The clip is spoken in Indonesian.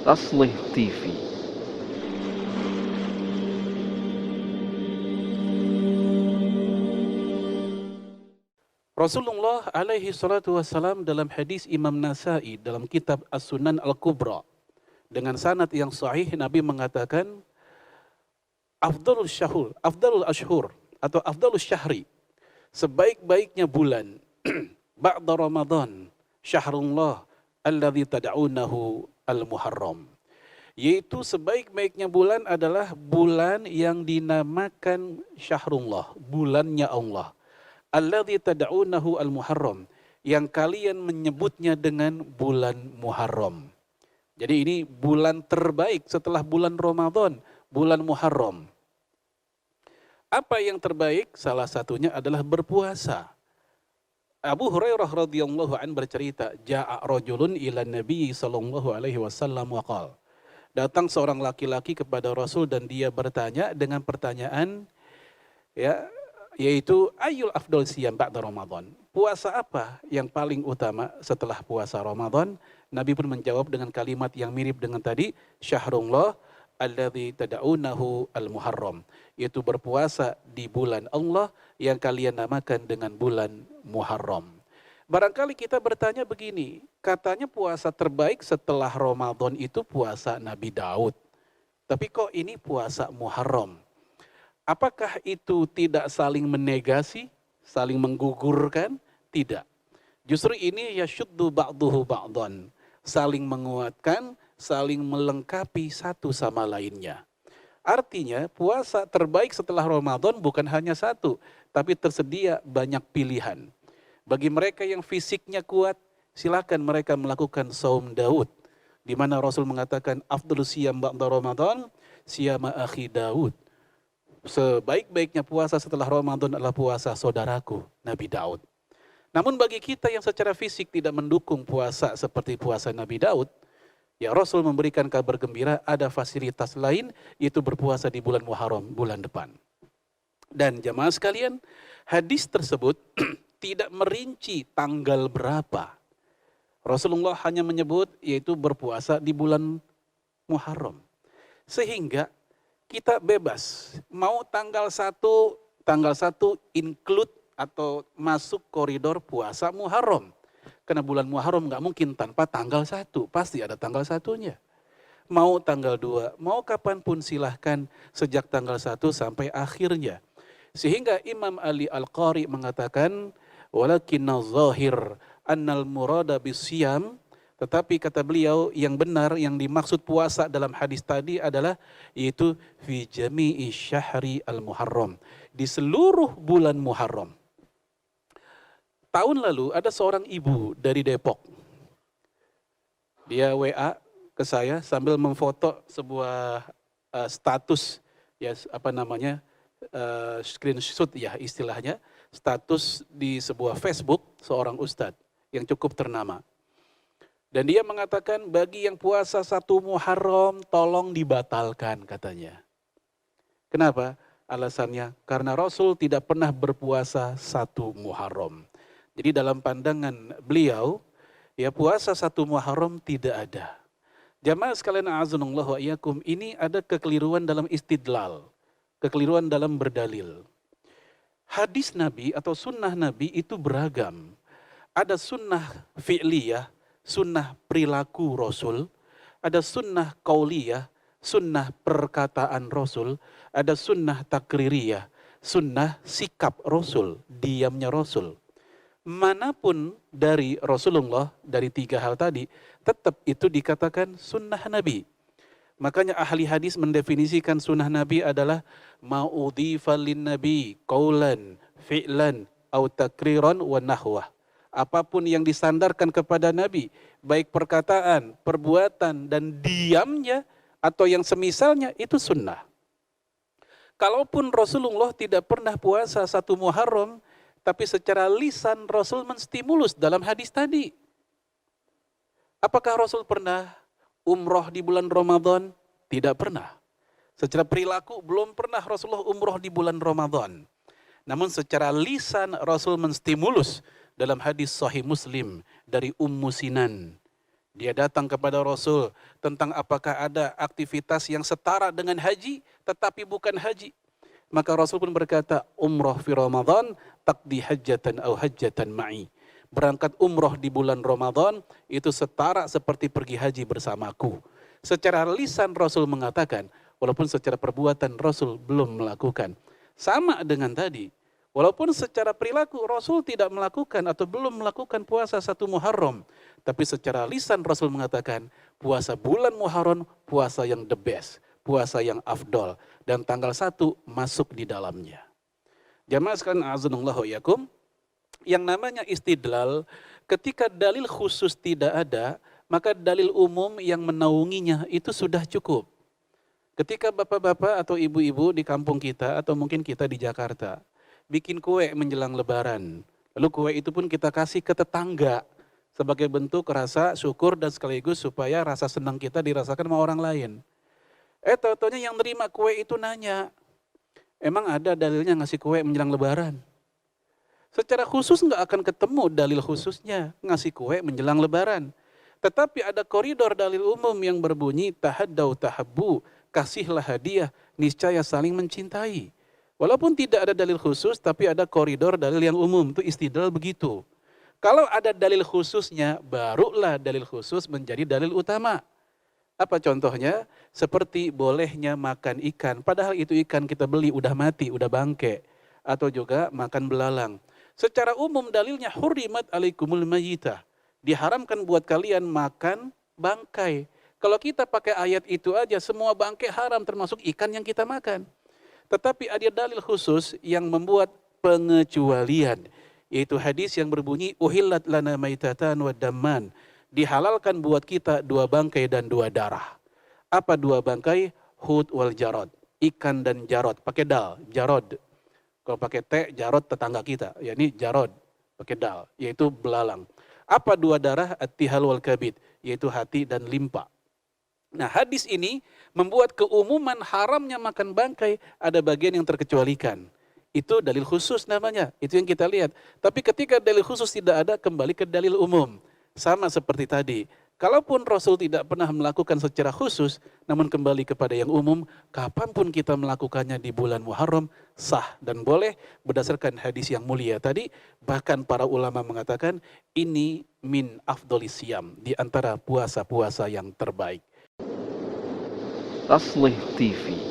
Taslih TV. Rasulullah alaihi salatu wassalam dalam hadis Imam Nasai dalam kitab As-Sunan Al-Kubra dengan sanad yang sahih Nabi mengatakan afdalul ashhur atau afdalus syahri, sebaik-baiknya bulan ba'da Ramadan syahrullah alladzi tad'unahu al-Muharram, yaitu sebaik-baiknya bulan adalah bulan yang dinamakan syahrullah, bulannya Allah, alladzi tad'unahu al-Muharram, yang kalian menyebutnya dengan bulan Muharram. Jadi ini bulan terbaik setelah bulan Ramadan, bulan Muharram. Apa yang terbaik? Salah satunya adalah berpuasa. Abu Hurairah radhiyallahu an bercerita, ja'a rajulun ila Nabi sallallahu alaihi wasallam wa qala. Datang seorang laki-laki kepada Rasul dan dia bertanya dengan pertanyaan yaitu ayyul afdal siyam ba'da Ramadan. Puasa apa yang paling utama setelah puasa Ramadan? Nabi pun menjawab dengan kalimat yang mirip dengan tadi, syahrullah alladzi tad'unahu al-Muharram, yaitu berpuasa di bulan Allah yang kalian namakan dengan bulan Muharram. Barangkali kita bertanya begini, katanya puasa terbaik setelah Ramadan itu puasa Nabi Daud. Tapi kok ini puasa Muharram? Apakah itu tidak saling menegasi, saling menggugurkan? Tidak. Justru ini yasyuddu ba'duhu ba'dan, saling menguatkan, saling melengkapi satu sama lainnya. Artinya puasa terbaik setelah Ramadan bukan hanya satu, tapi tersedia banyak pilihan. Bagi mereka yang fisiknya kuat, silakan mereka melakukan saum Daud, di mana Rasul mengatakan afdhalus siyam ba'da Ramadan siyama akhi Daud. Sebaik-baiknya puasa setelah Ramadan adalah puasa saudaraku Nabi Daud. Namun bagi kita yang secara fisik tidak mendukung puasa seperti puasa Nabi Daud, ya Rasul memberikan kabar gembira, ada fasilitas lain, yaitu berpuasa di bulan Muharram, bulan depan. Dan jamaah sekalian, hadis tersebut tidak merinci tanggal berapa. Rasulullah hanya menyebut yaitu berpuasa di bulan Muharram. Sehingga kita bebas, mau tanggal 1 include atau masuk koridor puasa Muharram. Karena bulan Muharram nggak mungkin tanpa tanggal 1, pasti ada tanggal 1-nya. Mau tanggal 2, mau kapanpun silahkan sejak tanggal 1 sampai akhirnya. Sehingga Imam Ali Al-Qari mengatakan, walakinna zahir annal murada bisyam, tetapi kata beliau yang benar yang dimaksud puasa dalam hadis tadi adalah yaitu fi jami'i syahri al-Muharram, di seluruh bulan Muharram. Tahun lalu ada seorang ibu dari Depok. Dia WA ke saya sambil memfoto sebuah status, ya screenshot ya istilahnya, status di sebuah Facebook seorang ustadz yang cukup ternama. Dan dia mengatakan bagi yang puasa 1 Muharram tolong dibatalkan katanya. Kenapa? Alasannya karena Rasul tidak pernah berpuasa 1 Muharram. Jadi dalam pandangan beliau, ya puasa 1 Muharram tidak ada. Jamaah sekalian a'azunallah wa iyyakum, ini ada kekeliruan dalam istidlal, kekeliruan dalam berdalil. Hadis Nabi atau sunnah Nabi itu beragam. Ada sunnah fi'liyah, sunnah perilaku Rasul, ada sunnah qauliyah, sunnah perkataan Rasul, ada sunnah takririyah, sunnah sikap Rasul, diamnya Rasul. Manapun dari Rasulullah, dari 3 hal tadi, tetap itu dikatakan sunnah Nabi. Makanya ahli hadis mendefinisikan sunnah Nabi adalah ma'udhifa lin nabi qaulan fi'lan au takriran wa nahwah. Apapun yang disandarkan kepada Nabi, baik perkataan, perbuatan, dan diamnya, atau yang semisalnya, itu sunnah. Kalaupun Rasulullah tidak pernah puasa 1 Muharram, tapi secara lisan Rasul menstimulus dalam hadis tadi. Apakah Rasul pernah umroh di bulan Ramadan? Tidak pernah. Secara perilaku belum pernah Rasulullah umroh di bulan Ramadan. Namun secara lisan Rasul menstimulus dalam hadis Sahih Muslim dari Ummu Sinan Dia datang kepada Rasul tentang apakah ada aktivitas yang setara dengan haji tetapi bukan haji. Maka Rasul pun berkata, umroh fi Ramadan taqdi hajjatan au hajjatan ma'i. Berangkat umroh di bulan Ramadan itu setara seperti pergi haji bersamaku. Secara lisan Rasul mengatakan, walaupun secara perbuatan Rasul belum melakukan. Sama dengan tadi, walaupun secara perilaku Rasul tidak melakukan atau belum melakukan puasa 1 Muharram. Tapi secara lisan Rasul mengatakan, puasa bulan Muharram, puasa yang the best, puasa yang afdol. Dan tanggal 1 masuk di dalamnya. Jamaah sekalian a'azanallahu yakum, yang namanya istidlal, ketika dalil khusus tidak ada, maka dalil umum yang menaunginya itu sudah cukup. Ketika bapak-bapak atau ibu-ibu di kampung kita, atau mungkin kita di Jakarta, bikin kue menjelang lebaran, lalu kue itu pun kita kasih ke tetangga, sebagai bentuk rasa syukur dan sekaligus supaya rasa senang kita dirasakan sama orang lain. Taunya yang nerima kue itu nanya, emang ada dalilnya ngasih kue menjelang lebaran? Secara khusus nggak akan ketemu dalil khususnya ngasih kue menjelang lebaran. Tetapi ada koridor dalil umum yang berbunyi tahaddau tahabbu, kasihlah hadiah, niscaya saling mencintai. Walaupun tidak ada dalil khusus, tapi ada koridor dalil yang umum, itu istidlal begitu. Kalau ada dalil khususnya, barulah dalil khusus menjadi dalil utama. Apa contohnya? Seperti bolehnya makan ikan, padahal itu ikan kita beli udah mati, udah bangke. Atau juga makan belalang. Secara umum dalilnya hurrimat alaikumul mayyitah. Diharamkan buat kalian makan bangkai. Kalau kita pakai ayat itu aja, semua bangkai haram termasuk ikan yang kita makan. Tetapi ada dalil khusus yang membuat pengecualian. Yaitu hadis yang berbunyi, uhillat lana maitatan wa damman. Dihalalkan buat kita 2 bangkai dan 2 darah. Apa 2 bangkai? Hud wal jarod. Ikan dan jarod. Pakai dal, jarod. Kalau pakai T, jarod tetangga kita. Ya ini jarod, pakai dal, yaitu belalang. Apa 2 darah? At-tihal wal kabid, yaitu hati dan limpa. Nah hadis ini membuat keumuman haramnya makan bangkai ada bagian yang terkecualikan. Itu dalil khusus namanya, itu yang kita lihat. Tapi ketika dalil khusus tidak ada, kembali ke dalil umum. Sama seperti tadi. Kalaupun Rasul tidak pernah melakukan secara khusus, namun kembali kepada yang umum, kapanpun kita melakukannya di bulan Muharram, sah dan boleh berdasarkan hadis yang mulia tadi. Bahkan para ulama mengatakan, ini min afdholis siyam, di antara puasa-puasa yang terbaik. Taslih TV.